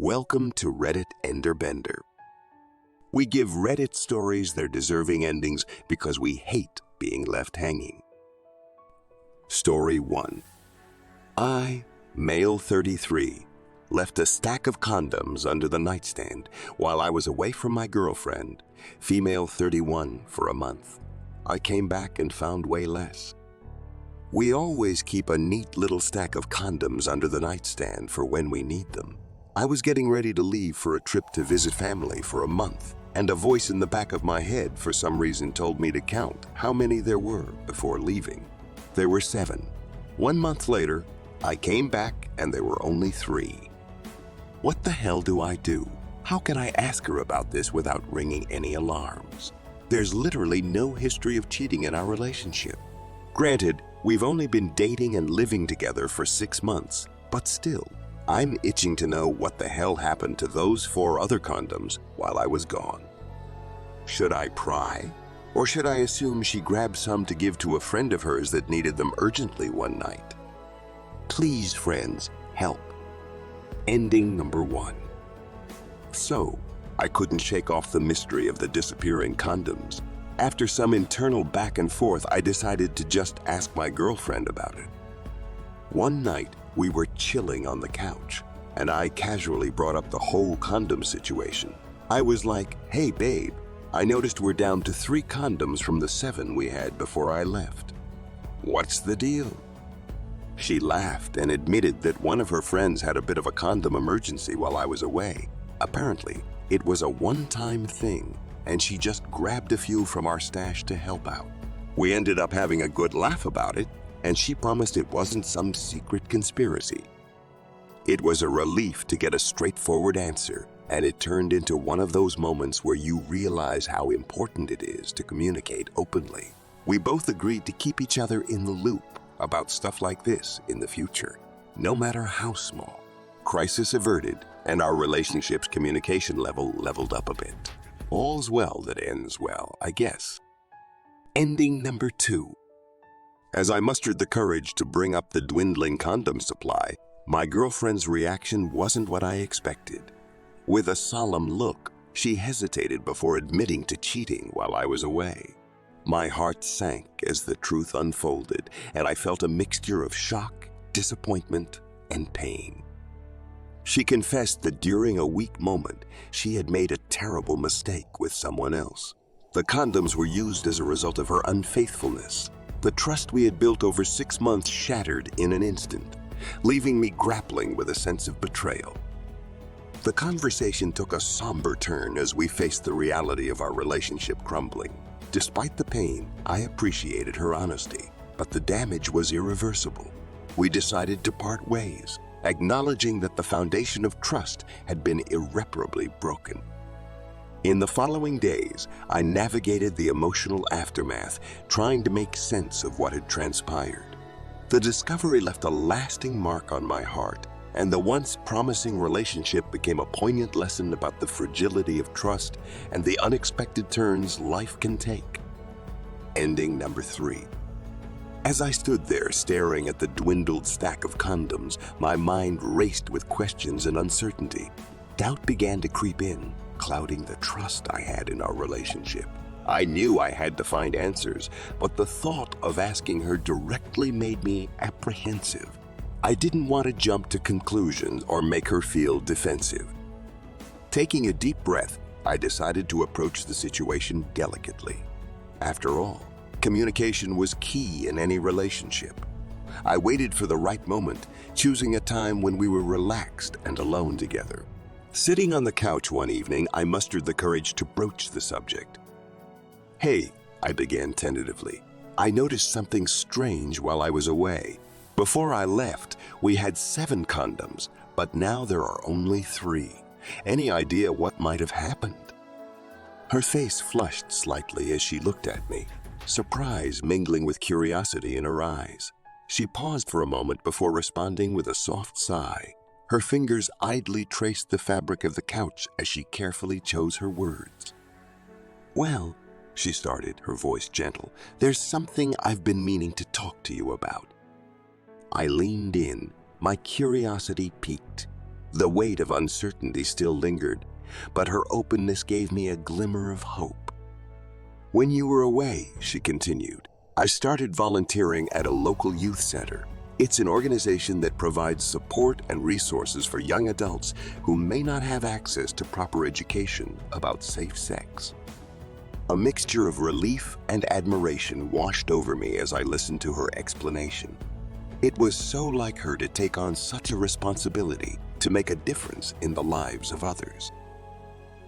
Welcome to Redditenderbender. We give Reddit stories their deserving endings because we hate being left hanging. Story 1. I, male 33, left a stack of condoms under the nightstand while I was away from my girlfriend, female 31, for a month. I came back and found way less. We always keep a neat little stack of condoms under the nightstand for when we need them. I was getting ready to leave for a trip to visit family for a month, and a voice in the back of my head for some reason told me to count how many there were before leaving. There were 7. 1 month later, I came back and there were only 3. What the hell do I do? How can I ask her about this without ringing any alarms? There's literally no history of cheating in our relationship. Granted, we've only been dating and living together for 6 months, but still, I'm itching to know what the hell happened to those 4 other condoms while I was gone. Should I pry? Or should I assume she grabbed some to give to a friend of hers that needed them urgently one night? Please, friends, help. Ending number 1. So, I couldn't shake off the mystery of the disappearing condoms. After some internal back and forth, I decided to just ask my girlfriend about it. One night, we were chilling on the couch, and I casually brought up the whole condom situation. I was like, "Hey babe, I noticed we're down to 3 condoms from the 7 we had before I left. What's the deal?" She laughed and admitted that one of her friends had a bit of a condom emergency while I was away. Apparently, it was a one-time thing, and she just grabbed a few from our stash to help out. We ended up having a good laugh about it, and she promised it wasn't some secret conspiracy. It was a relief to get a straightforward answer, and it turned into one of those moments where you realize how important it is to communicate openly. We both agreed to keep each other in the loop about stuff like this in the future, no matter how small. Crisis averted, and our relationship's communication level leveled up a bit. All's well that ends well, I guess. Ending number 2. As I mustered the courage to bring up the dwindling condom supply, my girlfriend's reaction wasn't what I expected. With a solemn look, she hesitated before admitting to cheating while I was away. My heart sank as the truth unfolded, and I felt a mixture of shock, disappointment, and pain. She confessed that during a weak moment, she had made a terrible mistake with someone else. The condoms were used as a result of her unfaithfulness. The trust we had built over 6 months shattered in an instant, leaving me grappling with a sense of betrayal. The conversation took a somber turn as we faced the reality of our relationship crumbling. Despite the pain, I appreciated her honesty, but the damage was irreversible. We decided to part ways, acknowledging that the foundation of trust had been irreparably broken. In the following days, I navigated the emotional aftermath, trying to make sense of what had transpired. The discovery left a lasting mark on my heart, and the once promising relationship became a poignant lesson about the fragility of trust and the unexpected turns life can take. Ending number 3. As I stood there staring at the dwindled stack of condoms, my mind raced with questions and uncertainty. Doubt began to creep in, clouding the trust I had in our relationship. I knew I had to find answers, but the thought of asking her directly made me apprehensive. I didn't want to jump to conclusions or make her feel defensive. Taking a deep breath, I decided to approach the situation delicately. After all, communication was key in any relationship. I waited for the right moment, choosing a time when we were relaxed and alone together. Sitting on the couch one evening, I mustered the courage to broach the subject. "Hey," I began tentatively, "I noticed something strange while I was away. Before I left, we had 7 condoms, but now there are only 3. Any idea what might have happened?" Her face flushed slightly as she looked at me, surprise mingling with curiosity in her eyes. She paused for a moment before responding with a soft sigh. Her fingers idly traced the fabric of the couch as she carefully chose her words. "Well," she started, her voice gentle, "there's something I've been meaning to talk to you about." I leaned in, my curiosity piqued. The weight of uncertainty still lingered, but her openness gave me a glimmer of hope. "When you were away," she continued, "I started volunteering at a local youth center. It's an organization that provides support and resources for young adults who may not have access to proper education about safe sex." A mixture of relief and admiration washed over me as I listened to her explanation. It was so like her to take on such a responsibility to make a difference in the lives of others.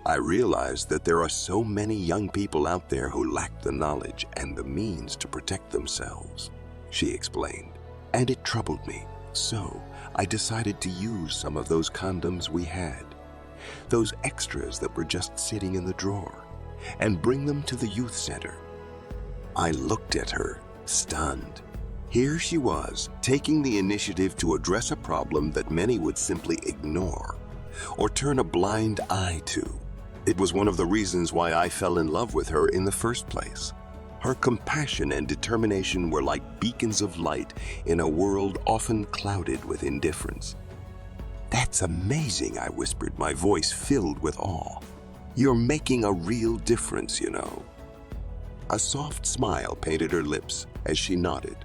I realized that there are so many young people out there who lack the knowledge and the means to protect themselves, she explained, and it troubled me. So I decided to use some of those condoms we had, those extras that were just sitting in the drawer, and bring them to the youth center. I looked at her, stunned. Here she was, taking the initiative to address a problem that many would simply ignore or turn a blind eye to. It was one of the reasons why I fell in love with her in the first place. Her compassion and determination were like beacons of light in a world often clouded with indifference. "That's amazing," I whispered, my voice filled with awe. "You're making a real difference, you know." A soft smile painted her lips as she nodded.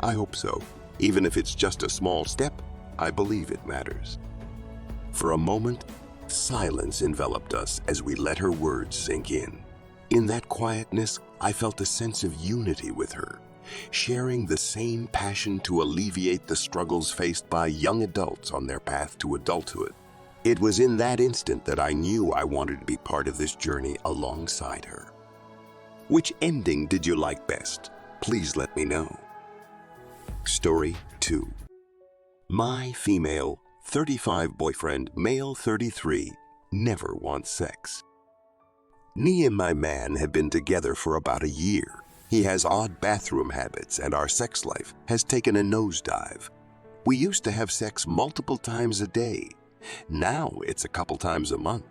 "I hope so. Even if it's just a small step, I believe it matters." For a moment, silence enveloped us as we let her words sink in. In that quietness, I felt a sense of unity with her, sharing the same passion to alleviate the struggles faced by young adults on their path to adulthood. It was in that instant that I knew I wanted to be part of this journey alongside her. Which ending did you like best? Please let me know. Story 2. My female 35 boyfriend, male 33, never wants sex. Me and my man have been together for about a year. He has odd bathroom habits and our sex life has taken a nosedive. We used to have sex multiple times a day. Now it's a couple times a month.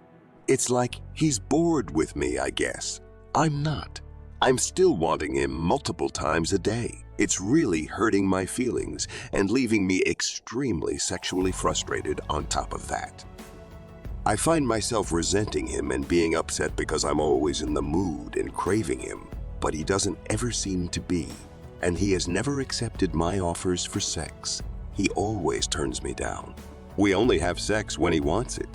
It's like he's bored with me, I guess. I'm not. I'm still wanting him multiple times a day. It's really hurting my feelings and leaving me extremely sexually frustrated on top of that. I find myself resenting him and being upset because I'm always in the mood and craving him, but he doesn't ever seem to be, and he has never accepted my offers for sex. He always turns me down. We only have sex when he wants it.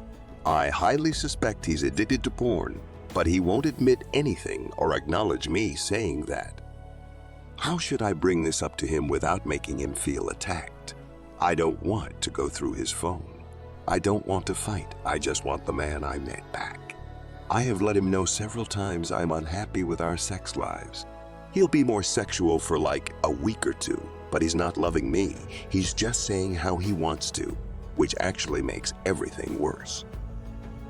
I highly suspect he's addicted to porn, but he won't admit anything or acknowledge me saying that. How should I bring this up to him without making him feel attacked? I don't want to go through his phone. I don't want to fight. I just want the man I met back. I have let him know several times I'm unhappy with our sex lives. He'll be more sexual for like a week or two, but he's not loving me. He's just saying how he wants to, which actually makes everything worse.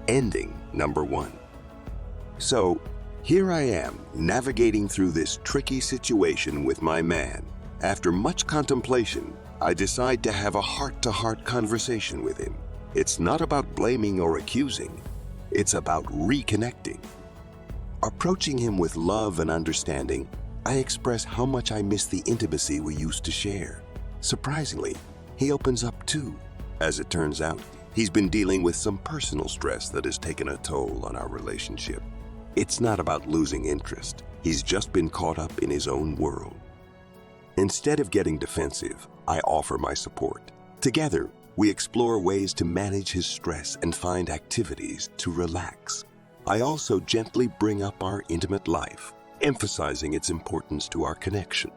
Ending number 1. So, here I am, navigating through this tricky situation with my man. After much contemplation, I decide to have a heart-to-heart conversation with him. It's not about blaming or accusing. It's about reconnecting. Approaching him with love and understanding, I express how much I miss the intimacy we used to share. Surprisingly, he opens up too. As it turns out, he's been dealing with some personal stress that has taken a toll on our relationship. It's not about losing interest. He's just been caught up in his own world. Instead of getting defensive, I offer my support. Together, we explore ways to manage his stress and find activities to relax. I also gently bring up our intimate life, emphasizing its importance to our connection.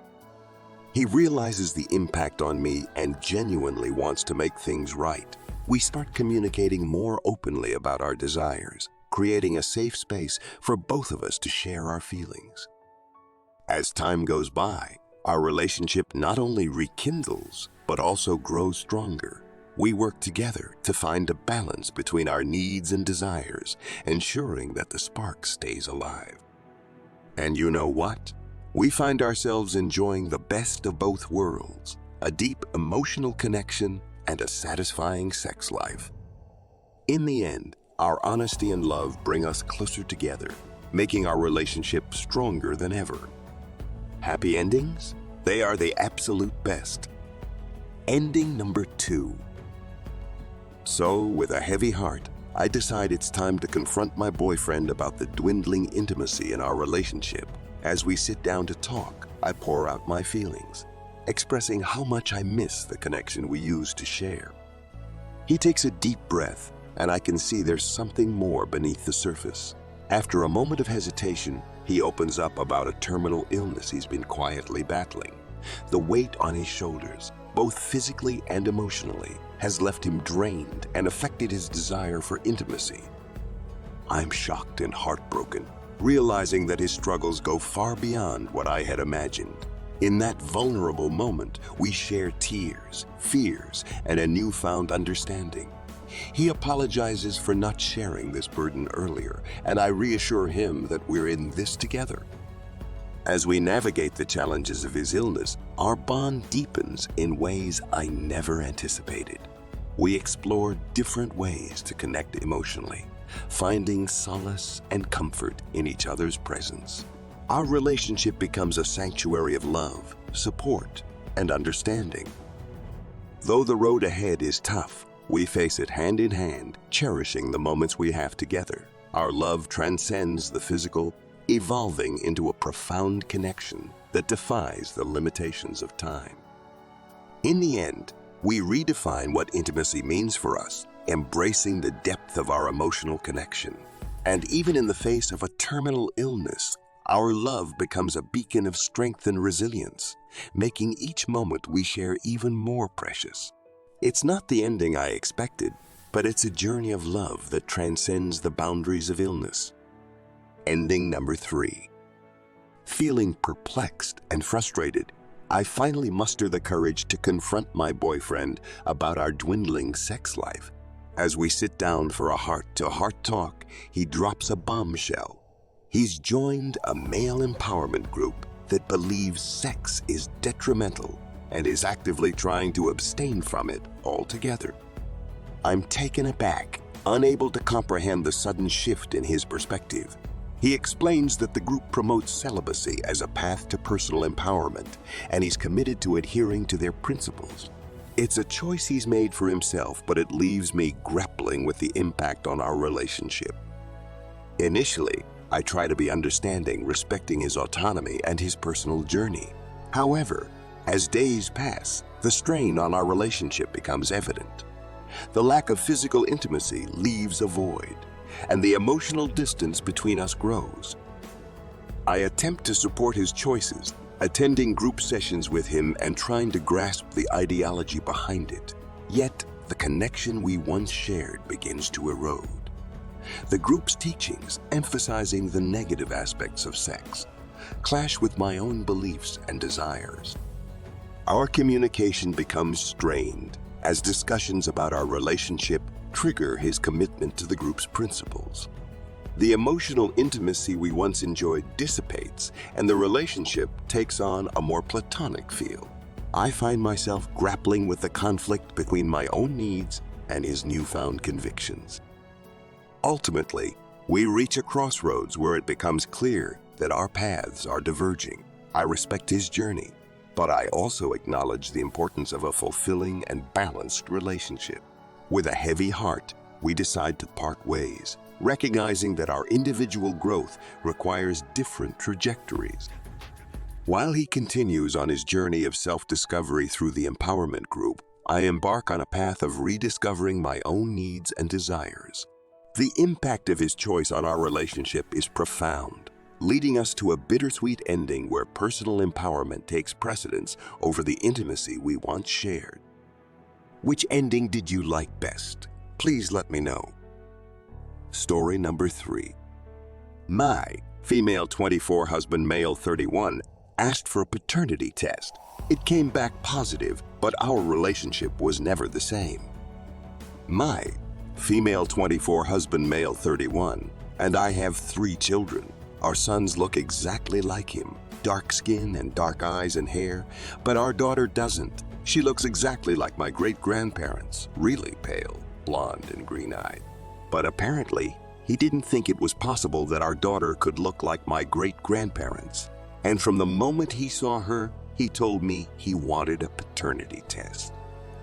He realizes the impact on me and genuinely wants to make things right. We start communicating more openly about our desires, creating a safe space for both of us to share our feelings. As time goes by, our relationship not only rekindles, but also grows stronger. We work together to find a balance between our needs and desires, ensuring that the spark stays alive. And you know what? We find ourselves enjoying the best of both worlds, a deep emotional connection and a satisfying sex life. In the end, our honesty and love bring us closer together, making our relationship stronger than ever. Happy endings? They are the absolute best. Ending number 2. So, with a heavy heart, I decide it's time to confront my boyfriend about the dwindling intimacy in our relationship. As we sit down to talk, I pour out my feelings, expressing how much I miss the connection we used to share. He takes a deep breath, and I can see there's something more beneath the surface. After a moment of hesitation, he opens up about a terminal illness he's been quietly battling. The weight on his shoulders, both physically and emotionally, has left him drained and affected his desire for intimacy. I'm shocked and heartbroken, realizing that his struggles go far beyond what I had imagined. In that vulnerable moment, we share tears, fears, and a newfound understanding. He apologizes for not sharing this burden earlier, and I reassure him that we're in this together. As we navigate the challenges of his illness, our bond deepens in ways I never anticipated. We explore different ways to connect emotionally, finding solace and comfort in each other's presence. Our relationship becomes a sanctuary of love, support, and understanding. Though the road ahead is tough, we face it hand in hand, cherishing the moments we have together. Our love transcends the physical, evolving into a profound connection that defies the limitations of time. In the end, we redefine what intimacy means for us, embracing the depth of our emotional connection. And even in the face of a terminal illness, our love becomes a beacon of strength and resilience, making each moment we share even more precious. It's not the ending I expected, but it's a journey of love that transcends the boundaries of illness. Ending number 3. Feeling perplexed and frustrated, I finally muster the courage to confront my boyfriend about our dwindling sex life. As we sit down for a heart-to-heart talk, he drops a bombshell. He's joined a male empowerment group that believes sex is detrimental and is actively trying to abstain from it altogether. I'm taken aback, unable to comprehend the sudden shift in his perspective. He explains that the group promotes celibacy as a path to personal empowerment, and he's committed to adhering to their principles. It's a choice he's made for himself, but it leaves me grappling with the impact on our relationship. Initially, I try to be understanding, respecting his autonomy and his personal journey. However, as days pass, the strain on our relationship becomes evident. The lack of physical intimacy leaves a void, and the emotional distance between us grows. I attempt to support his choices, attending group sessions with him and trying to grasp the ideology behind it. Yet, the connection we once shared begins to erode. The group's teachings, emphasizing the negative aspects of sex, clash with my own beliefs and desires. Our communication becomes strained as discussions about our relationship trigger his commitment to the group's principles. The emotional intimacy we once enjoyed dissipates, and the relationship takes on a more platonic feel. I find myself grappling with the conflict between my own needs and his newfound convictions. Ultimately, we reach a crossroads where it becomes clear that our paths are diverging. I respect his journey, but I also acknowledge the importance of a fulfilling and balanced relationship. With a heavy heart, we decide to part ways, recognizing that our individual growth requires different trajectories. While he continues on his journey of self-discovery through the empowerment group, I embark on a path of rediscovering my own needs and desires. The impact of his choice on our relationship is profound, leading us to a bittersweet ending where personal empowerment takes precedence over the intimacy we once shared. Which ending did you like best? Please let me know. Story number 3. My female 24, husband male 31, asked for a paternity test. It came back positive, but our relationship was never the same. My female 24, husband male 31, and I have 3 children. Our sons look exactly like him, dark skin and dark eyes and hair, but our daughter doesn't. She looks exactly like my great-grandparents, really pale, blonde and green-eyed. But apparently, he didn't think it was possible that our daughter could look like my great-grandparents. And from the moment he saw her, he told me he wanted a paternity test.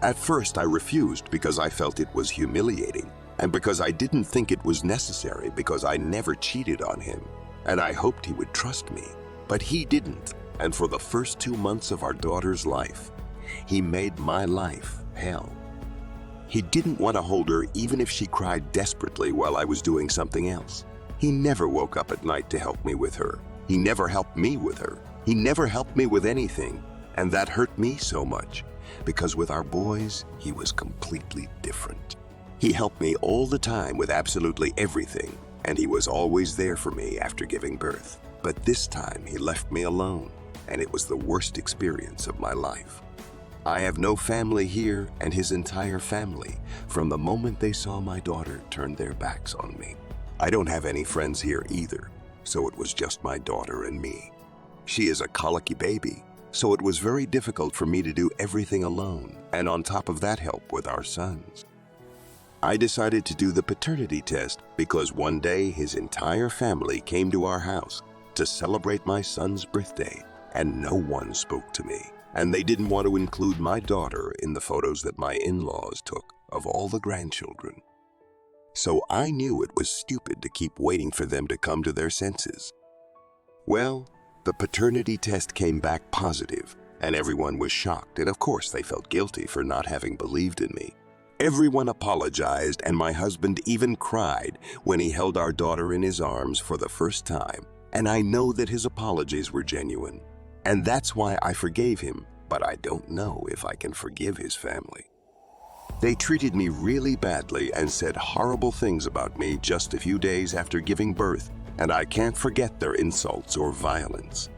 At first, I refused because I felt it was humiliating, and because I didn't think it was necessary because I never cheated on him, and I hoped he would trust me. But he didn't, and for the first 2 months of our daughter's life, he made my life hell. He didn't want to hold her even if she cried desperately while I was doing something else. He never woke up at night to help me with her. He never helped me with her. He never helped me with anything, and that hurt me so much, because with our boys, he was completely different. He helped me all the time with absolutely everything, and he was always there for me after giving birth. But this time, he left me alone, and it was the worst experience of my life. I have no family here, and his entire family, from the moment they saw my daughter, turned their backs on me. I don't have any friends here either, so it was just my daughter and me. She is a colicky baby, so it was very difficult for me to do everything alone, and on top of that, help with our sons. I decided to do the paternity test because one day his entire family came to our house to celebrate my son's birthday, and no one spoke to me. And they didn't want to include my daughter in the photos that my in-laws took of all the grandchildren. So I knew it was stupid to keep waiting for them to come to their senses. Well, the paternity test came back positive, and everyone was shocked, and of course they felt guilty for not having believed in me. Everyone apologized, and my husband even cried when he held our daughter in his arms for the first time, and I know that his apologies were genuine. And that's why I forgave him, but I don't know if I can forgive his family. They treated me really badly and said horrible things about me just a few days after giving birth, and I can't forget their insults or violence.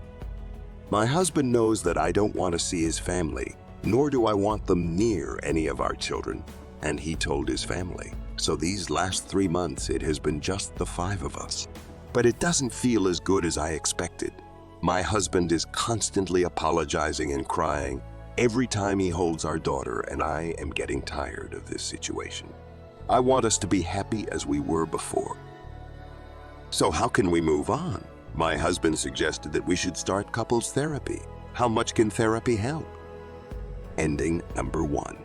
My husband knows that I don't want to see his family, nor do I want them near any of our children, and he told his family. So these last 3 months, it has been just the 5 of us. But it doesn't feel as good as I expected. My husband is constantly apologizing and crying every time he holds our daughter, and I am getting tired of this situation. I want us to be happy as we were before. So how can we move on? My husband suggested that we should start couples therapy. How much can therapy help? Ending number 1.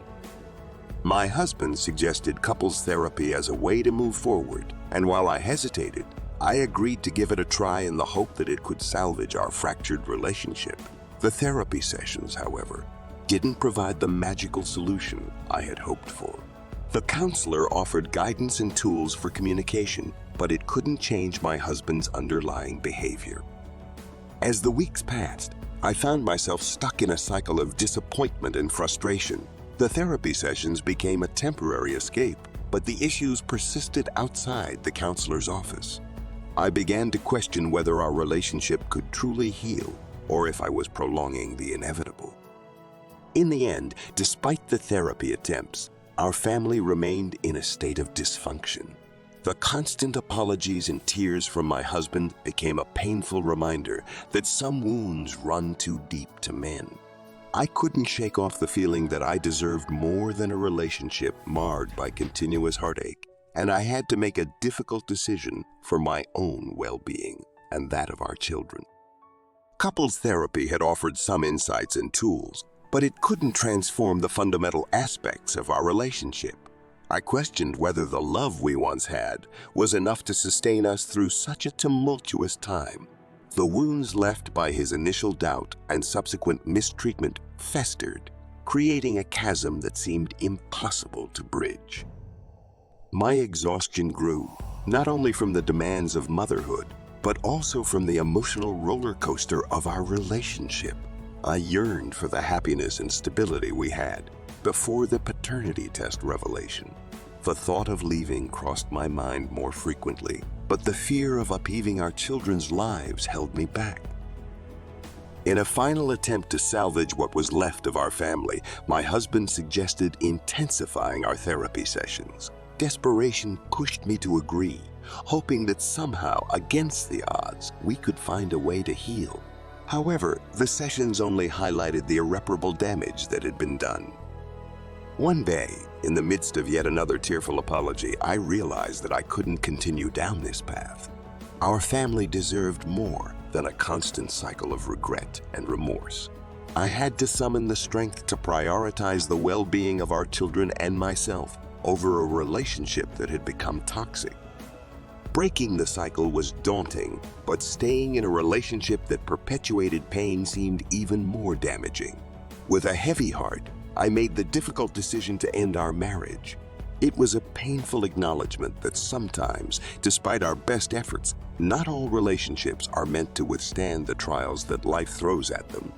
My husband suggested couples therapy as a way to move forward, and while I hesitated, I agreed to give it a try in the hope that it could salvage our fractured relationship. The therapy sessions, however, didn't provide the magical solution I had hoped for. The counselor offered guidance and tools for communication, but it couldn't change my husband's underlying behavior. As the weeks passed, I found myself stuck in a cycle of disappointment and frustration. The therapy sessions became a temporary escape, but the issues persisted outside the counselor's office. I began to question whether our relationship could truly heal or if I was prolonging the inevitable. In the end, despite the therapy attempts, our family remained in a state of dysfunction. The constant apologies and tears from my husband became a painful reminder that some wounds run too deep to mend. I couldn't shake off the feeling that I deserved more than a relationship marred by continuous heartache, and I had to make a difficult decision for my own well-being and that of our children. Couples therapy had offered some insights and tools, but it couldn't transform the fundamental aspects of our relationship. I questioned whether the love we once had was enough to sustain us through such a tumultuous time. The wounds left by his initial doubt and subsequent mistreatment festered, creating a chasm that seemed impossible to bridge. My exhaustion grew, not only from the demands of motherhood, but also from the emotional roller coaster of our relationship. I yearned for the happiness and stability we had before the paternity test revelation. The thought of leaving crossed my mind more frequently, but the fear of upheaving our children's lives held me back. In a final attempt to salvage what was left of our family, my husband suggested intensifying our therapy sessions. Desperation pushed me to agree, hoping that somehow, against the odds, we could find a way to heal. However, the sessions only highlighted the irreparable damage that had been done. One day, in the midst of yet another tearful apology, I realized that I couldn't continue down this path. Our family deserved more than a constant cycle of regret and remorse. I had to summon the strength to prioritize the well-being of our children and myself over a relationship that had become toxic. Breaking the cycle was daunting, but staying in a relationship that perpetuated pain seemed even more damaging. With a heavy heart, I made the difficult decision to end our marriage. It was a painful acknowledgement that sometimes, despite our best efforts, not all relationships are meant to withstand the trials that life throws at them.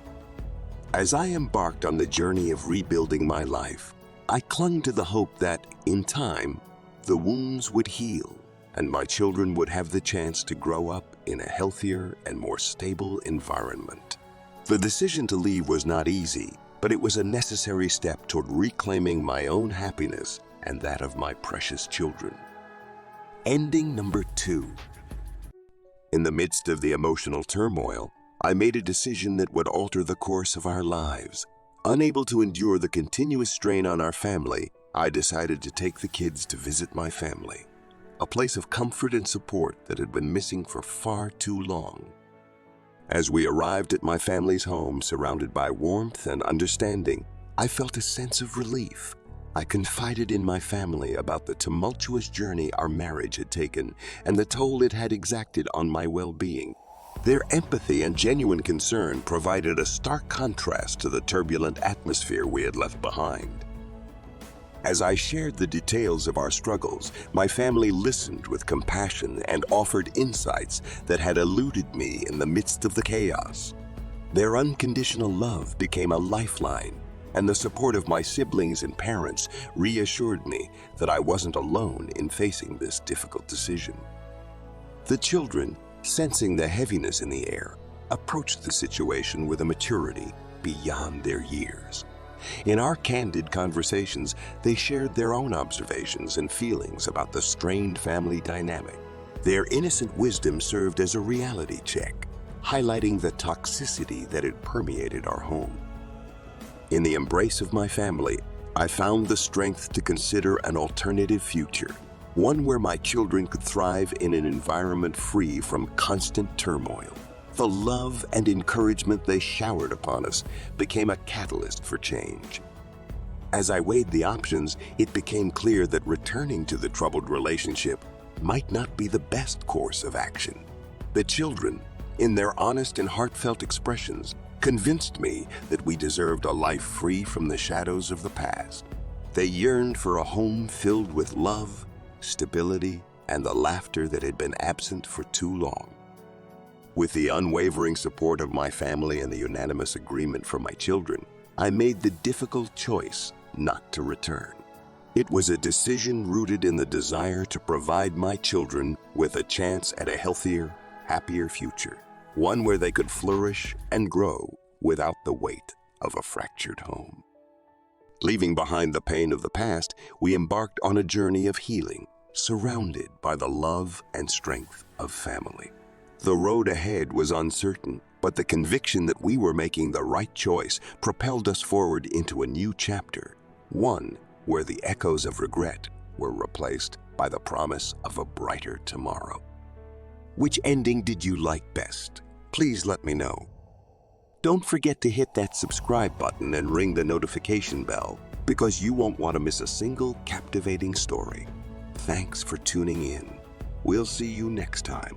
As I embarked on the journey of rebuilding my life, I clung to the hope that, in time, the wounds would heal and my children would have the chance to grow up in a healthier and more stable environment. The decision to leave was not easy, but it was a necessary step toward reclaiming my own happiness and that of my precious children. Ending number 2. In the midst of the emotional turmoil, I made a decision that would alter the course of our lives. Unable to endure the continuous strain on our family, I decided to take the kids to visit my family, a place of comfort and support that had been missing for far too long. As we arrived at my family's home, surrounded by warmth and understanding, I felt a sense of relief. I confided in my family about the tumultuous journey our marriage had taken and the toll it had exacted on my well-being. Their empathy and genuine concern provided a stark contrast to the turbulent atmosphere we had left behind. As I shared the details of our struggles, my family listened with compassion and offered insights that had eluded me in the midst of the chaos. Their unconditional love became a lifeline, and the support of my siblings and parents reassured me that I wasn't alone in facing this difficult decision. The children, sensing the heaviness in the air, approached the situation with a maturity beyond their years. In our candid conversations, they shared their own observations and feelings about the strained family dynamic. Their innocent wisdom served as a reality check, highlighting the toxicity that had permeated our home. In the embrace of my family, I found the strength to consider an alternative future, one where my children could thrive in an environment free from constant turmoil. The love and encouragement they showered upon us became a catalyst for change. As I weighed the options, it became clear that returning to the troubled relationship might not be the best course of action. The children, in their honest and heartfelt expressions, convinced me that we deserved a life free from the shadows of the past. They yearned for a home filled with love, stability, and the laughter that had been absent for too long. With the unwavering support of my family and the unanimous agreement from my children, I made the difficult choice not to return. It was a decision rooted in the desire to provide my children with a chance at a healthier, happier future, one where they could flourish and grow without the weight of a fractured home. Leaving behind the pain of the past, we embarked on a journey of healing, surrounded by the love and strength of family. The road ahead was uncertain, but the conviction that we were making the right choice propelled us forward into a new chapter, one where the echoes of regret were replaced by the promise of a brighter tomorrow. Which ending did you like best? Please let me know. Don't forget to hit that subscribe button and ring the notification bell, because you won't want to miss a single captivating story. Thanks for tuning in. We'll see you next time.